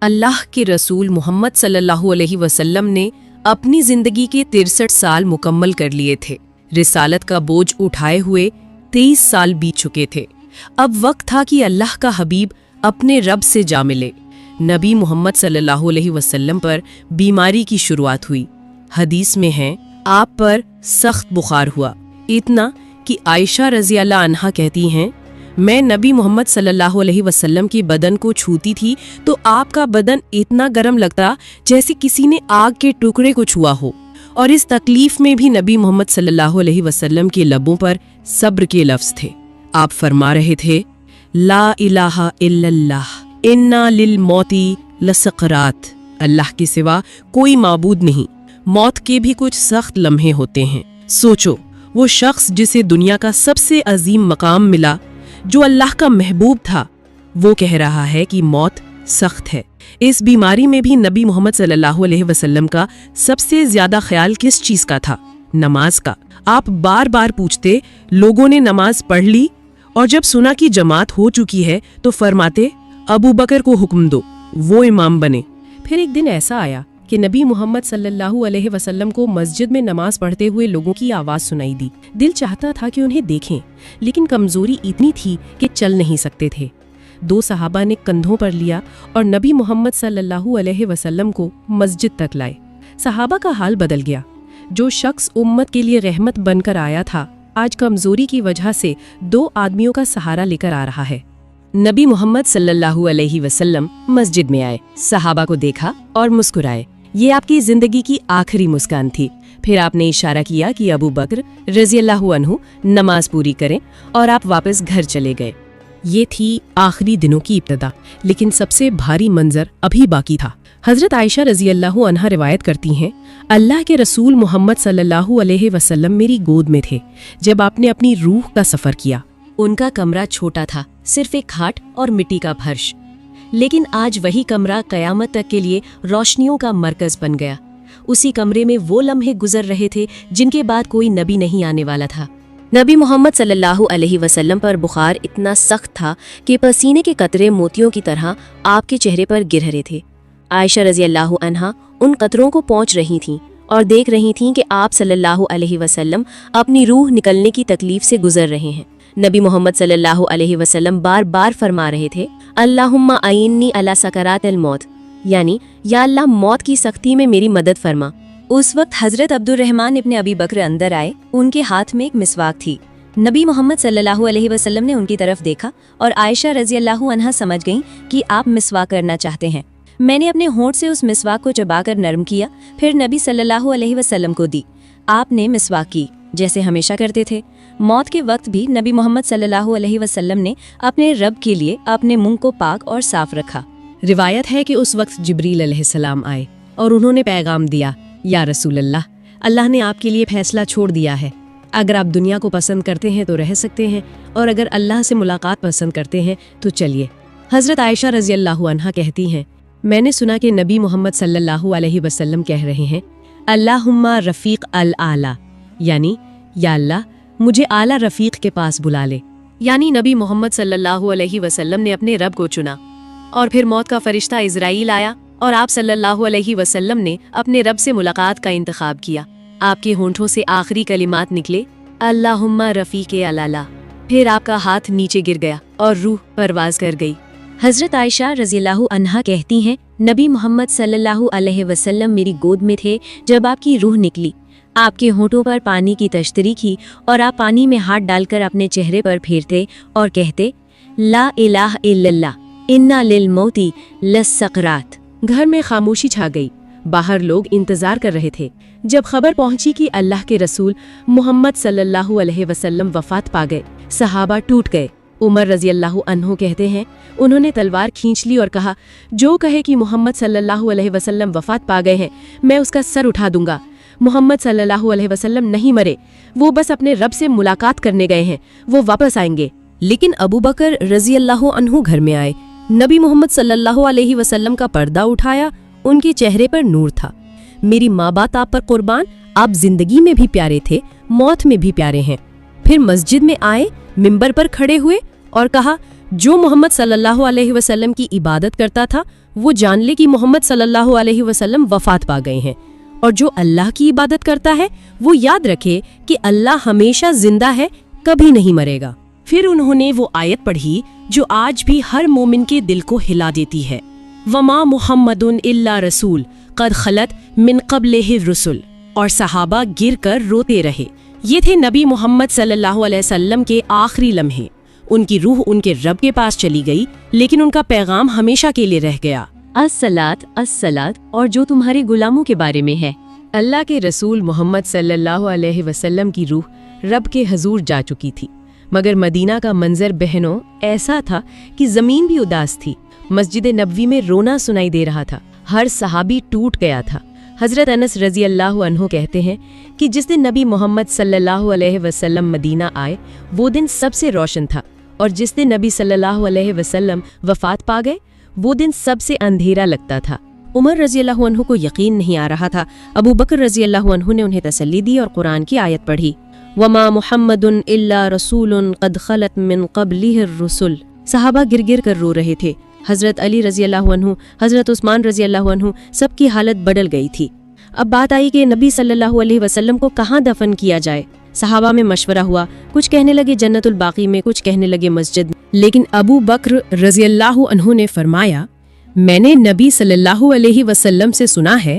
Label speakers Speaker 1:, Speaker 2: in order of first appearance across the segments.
Speaker 1: اللہ کے رسول محمد صلی اللہ علیہ وسلم نے اپنی زندگی کے 63 سال مکمل کر لیے تھے۔ رسالت کا بوجھ اٹھائے ہوئے 23 سال بیت چکے تھے۔ اب وقت تھا کہ اللہ کا حبیب اپنے رب سے جا ملے۔ نبی محمد صلی اللہ علیہ وسلم پر بیماری کی شروعات ہوئی۔ حدیث میں ہے آپ پر سخت بخار ہوا، اتنا کہ عائشہ رضی اللہ عنہا کہتی ہیں میں نبی محمد صلی اللہ علیہ وسلم کی بدن کو چھوتی تھی تو آپ کا بدن اتنا گرم لگتا جیسے کسی نے آگ کے ٹکڑے کو چھوا ہو، اور اس تکلیف میں بھی نبی محمد صلی اللہ علیہ وسلم کے لبوں پر صبر کے لفظ تھے۔ آپ فرما رہے تھے لا الہ الا اللہ انا للموتی لسقرات، اللہ کے سوا کوئی معبود نہیں، موت کے بھی کچھ سخت لمحے ہوتے ہیں۔ سوچو، وہ شخص جسے دنیا کا سب سے عظیم مقام ملا، جو اللہ کا محبوب تھا، وہ کہہ رہا ہے کہ موت سخت ہے۔ اس بیماری میں بھی نبی محمد صلی اللہ علیہ وسلم کا سب سے زیادہ خیال کس چیز کا تھا؟ نماز کا۔ آپ بار بار پوچھتے لوگوں نے نماز پڑھ لی، اور جب سنا کہ جماعت ہو چکی ہے تو فرماتے ابو بکر کو حکم دو، وہ امام بنے۔ پھر ایک دن ایسا آیا کہ نبی محمد صلی اللہ علیہ وسلم کو مسجد میں نماز پڑھتے ہوئے لوگوں کی آواز سنائی دی۔ دل چاہتا تھا کہ انہیں دیکھیں، لیکن کمزوری اتنی تھی کہ چل نہیں سکتے تھے۔ 2 صحابہ نے کندھوں پر لیا اور نبی محمد صلی اللہ علیہ وسلم کو مسجد تک لائے۔ صحابہ کا حال بدل گیا۔ جو شخص امت کے لیے رحمت بن کر آیا تھا، آج کمزوری کی وجہ سے 2 آدمیوں کا سہارا لے کر آ رہا ہے۔ نبی محمد صلی اللہ علیہ وسلم مسجد میں آئے، صحابہ کو دیکھا اور مسکرائے۔ یہ آپ کی زندگی کی آخری مسکان تھی۔ پھر آپ نے اشارہ کیا کہ ابو بکر رضی اللہ عنہ نماز پوری کریں، اور آپ واپس گھر چلے گئے۔ یہ تھی آخری دنوں کی ابتدا، لیکن سب سے بھاری منظر ابھی باقی تھا۔ حضرت عائشہ رضی اللہ عنہا روایت کرتی ہیں اللہ کے رسول محمد صلی اللہ علیہ وسلم میری گود میں تھے جب آپ نے اپنی روح کا سفر کیا۔ ان کا کمرہ چھوٹا تھا، صرف ایک کھاٹ اور مٹی کا فرش، لیکن آج وہی کمرہ قیامت تک کے لیے روشنیوں کا مرکز بن گیا۔ اسی کمرے میں وہ لمحے گزر رہے تھے جن کے بعد کوئی نبی نہیں آنے والا تھا۔ نبی محمد صلی اللہ علیہ وسلم پر بخار اتنا سخت تھا کہ پسینے کے قطرے موتیوں کی طرح آپ کے چہرے پر گر رہے تھے۔ عائشہ رضی اللہ عنہا ان قطروں کو پہنچ رہی تھیں اور دیکھ رہی تھیں کہ آپ صلی اللہ علیہ وسلم اپنی روح نکلنے کی تکلیف سے گزر رہے ہیں۔ نبی محمد صلی اللہ علیہ وسلم بار بار فرما رہے تھے اللہم اعنی علی سکرات الموت، یعنی یا اللہ موت کی سختی میں میری مدد فرما۔ اس وقت حضرت عبد الرحمن ابن ابی بکر اندر آئے۔ ان کے ہاتھ میں ایک مسواک تھی۔ نبی محمد صلی اللہ علیہ وسلم نے ان کی طرف دیکھا اور عائشہ رضی اللہ عنہا سمجھ گئیں کہ آپ مسواک کرنا چاہتے ہیں۔ میں نے اپنے ہونٹ سے اس مسواک کو چبا کر نرم کیا، پھر نبی صلی اللہ علیہ وسلم کو دی۔ آپ نے مسواک کی جیسے ہمیشہ کرتے تھے۔ موت کے وقت بھی نبی محمد صلی اللہ علیہ وسلم نے اپنے رب کے لیے اپنے منہ کو پاک اور صاف رکھا۔ روایت ہے کہ اس وقت جبریل علیہ السلام آئے اور انہوں نے پیغام دیا یا رسول اللہ، اللہ نے آپ کے لیے فیصلہ چھوڑ دیا ہے۔ اگر آپ دنیا کو پسند کرتے ہیں تو رہ سکتے ہیں، اور اگر اللہ سے ملاقات پسند کرتے ہیں تو چلیے۔ حضرت عائشہ رضی اللہ عنہا کہتی ہیں میں نے سنا کہ نبی محمد صلی اللہ علیہ وسلم کہہ رہے ہیں اللہم رفیق الاعلی، یعنی یا اللہ مجھے اعلیٰ رفیق کے پاس بلا لے۔ یعنی نبی محمد صلی اللہ علیہ وسلم نے اپنے رب کو چنا، اور پھر موت کا فرشتہ اسرائیل آیا اور آپ صلی اللہ علیہ وسلم نے اپنے رب سے ملاقات کا انتخاب کیا۔ آپ کے ہونٹوں سے آخری کلمات نکلے اللہم رفیق الاعلی، پھر آپ کا ہاتھ نیچے گر گیا اور روح پرواز کر گئی۔ حضرت عائشہ رضی اللہ عنہا کہتی ہیں نبی محمد صلی اللہ علیہ وسلم میری گود میں تھے جب آپ کی روح نکلی۔ آپ کے ہونٹوں پر پانی کی تشتری کی اور آپ پانی میں ہاتھ ڈال کر اپنے چہرے پر پھیرتے اور کہتے لا الہ الا اللہ انا للموت لسقرات۔ گھر میں خاموشی چھا گئی۔ باہر لوگ انتظار کر رہے تھے۔ جب خبر پہنچی کہ اللہ کے رسول محمد صلی اللہ علیہ وسلم وفات پا گئے، صحابہ ٹوٹ گئے۔ عمر رضی اللہ عنہ کہتے ہیں انہوں نے تلوار کھینچ لی اور کہا جو کہے کہ محمد صلی اللہ علیہ وسلم وفات پا گئے ہیں میں اس کا سر اٹھا دوں گا۔ محمد صلی اللہ علیہ وسلم نہیں مرے، وہ بس اپنے رب سے ملاقات کرنے گئے ہیں، وہ واپس آئیں گے۔ لیکن ابو بکر رضی اللہ عنہ گھر میں آئے، نبی محمد صلی اللہ علیہ وسلم کا پردہ اٹھایا، ان کے چہرے پر نور تھا۔ میری ماں باپ آپ پر قربان، آپ زندگی میں بھی پیارے تھے، موت میں بھی پیارے ہیں۔ پھر مسجد میں آئے، منبر پر کھڑے ہوئے اور کہا جو محمد صلی اللہ علیہ وسلم کی عبادت کرتا تھا وہ جان لے کہ محمد صلی اللہ علیہ وسلم وفات پا گئے ہیں، اور جو اللہ کی عبادت کرتا ہے وہ یاد رکھے کہ اللہ ہمیشہ زندہ ہے، کبھی نہیں مرے گا۔ پھر انہوں نے وہ آیت پڑھی جو آج بھی ہر مومن کے دل کو ہلا دیتی ہے، وما محمد الا رسول قد خلت من قبلہ الرسل، اور صحابہ گر کر روتے رہے۔ یہ تھے نبی محمد صلی اللہ علیہ وسلم کے آخری لمحے۔ ان کی روح ان کے رب کے پاس چلی گئی، لیکن ان کا پیغام ہمیشہ کے لیے رہ گیا۔ الصلاۃ الصلاۃ، اور جو تمہارے غلاموں کے بارے میں ہے۔ اللہ کے رسول محمد صلی اللہ علیہ وسلم کی روح رب کے حضور جا چکی تھی، مگر مدینہ کا منظر بہنوں ایسا تھا کہ زمین بھی اداس تھی۔ مسجد نبوی میں رونا سنائی دے رہا تھا، ہر صحابی ٹوٹ گیا تھا۔ حضرت انس رضی اللہ عنہ کہتے ہیں کہ جس دن نبی محمد صلی اللہ علیہ وسلم مدینہ آئے وہ دن سب سے روشن تھا، اور جس دن نبی صلی اللہ علیہ وسلم وفات پا گئے وہ دن سب سے اندھیرا لگتا تھا۔ عمر رضی اللہ عنہ کو یقین نہیں آ رہا تھا۔ ابو بکر رضی اللہ عنہ نے انہیں تسلی دی اور قرآن کی آیت پڑھی، وما محمد الا رسول قد خلت من قبلہ الرسل۔ صحابہ گر گر کر رو رہے تھے۔ حضرت علی رضی اللہ عنہ، حضرت عثمان رضی اللہ عنہ، سب کی حالت بدل گئی تھی۔ اب بات آئی کہ نبی صلی اللہ علیہ وسلم کو کہاں دفن کیا جائے۔ صحابہ میں مشورہ ہوا، کچھ کہنے لگے جنت الباقی میں، کچھ کہنے لگے مسجد میں، لیکن ابو بکر رضی اللہ عنہ نے فرمایا، میں نے نبی صلی اللہ علیہ وسلم سے سنا ہے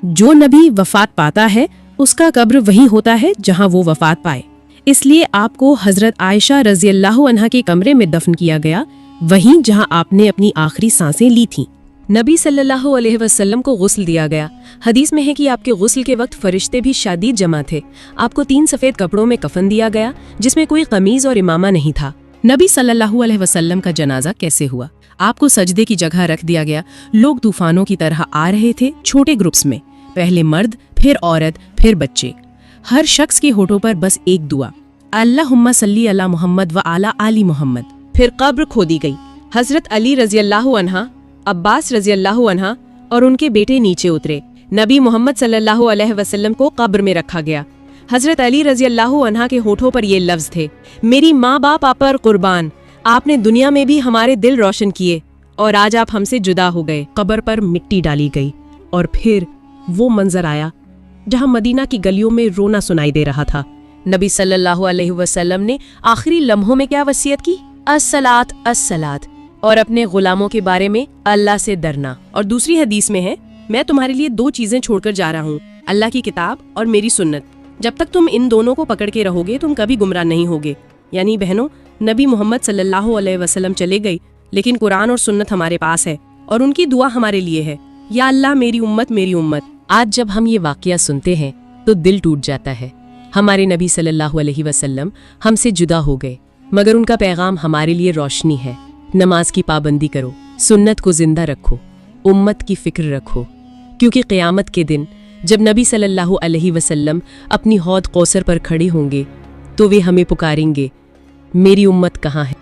Speaker 1: جو نبی وفات پاتا ہے اس کا قبر وہیں ہوتا ہے جہاں وہ وفات پائے، اس لیے آپ کو حضرت عائشہ رضی اللہ عنہا کے کمرے میں دفن کیا گیا، وہیں جہاں آپ نے اپنی آخری سانسیں لی تھیں۔ نبی صلی اللہ علیہ وسلم کو غسل دیا گیا۔ حدیث میں ہے کہ آپ کے غسل کے وقت فرشتے بھی شدید جمع تھے۔ آپ کو 3 سفید کپڑوں میں کفن دیا گیا جس میں کوئی قمیض اور امامہ نہیں تھا۔ نبی صلی اللہ علیہ وسلم کا جنازہ کیسے ہوا؟ آپ کو سجدے کی جگہ رکھ دیا گیا۔ لوگ طوفانوں کی طرح آ رہے تھے، چھوٹے گروپس میں، پہلے مرد، پھر عورت، پھر بچے۔ ہر شخص کے ہونٹوں پر بس ایک دعا، اللہم صلی علی محمد و علی آل محمد۔ پھر قبر کھودی گئی۔ حضرت علی رضی اللہ عنہ، عباس رضی اللہ عنہ اور ان کے بیٹے نیچے اترے۔ نبی محمد صلی اللہ علیہ وسلم کو قبر میں رکھا گیا۔ حضرت علی رضی اللہ عنہ کے ہونٹوں پر یہ لفظ تھے، میری ماں باپ آپ پر قربان، آپ نے دنیا میں بھی ہمارے دل روشن کیے اور آج آپ ہم سے جدا ہو گئے۔ قبر پر مٹی ڈالی گئی اور پھر وہ منظر آیا جہاں مدینہ کی گلیوں میں رونا سنائی دے رہا تھا۔ نبی صلی اللہ علیہ وسلم نے آخری لمحوں میں کیا وصیت کی؟ الصلاۃ الصلاۃ، اور اپنے غلاموں کے بارے میں اللہ سے ڈرنا۔ اور دوسری حدیث میں ہے، میں تمہارے لیے 2 چیزیں چھوڑ کر جا رہا ہوں، اللہ کی کتاب اور میری سنت، جب تک تم ان دونوں کو پکڑ کے رہو گے تم کبھی گمراہ نہیں ہوگے۔ یعنی بہنوں، نبی محمد صلی اللہ علیہ وسلم چلے گئی لیکن قرآن اور سنت ہمارے پاس ہے، اور ان کی دعا ہمارے لیے ہے، یا اللہ میری امت میری امت۔ آج جب ہم یہ واقعہ سنتے ہیں تو دل ٹوٹ جاتا ہے۔ ہمارے نبی صلی اللہ علیہ وسلم ہم سے جدا ہو گئے، مگر ان کا پیغام ہمارے لیے روشنی ہے۔ نماز کی پابندی کرو، سنت کو زندہ رکھو، امت کی فکر رکھو، کیونکہ قیامت کے دن جب نبی صلی اللہ علیہ وسلم اپنی حوض کوثر پر کھڑے ہوں گے تو وہ ہمیں پکاریں گے، میری امت کہاں ہے؟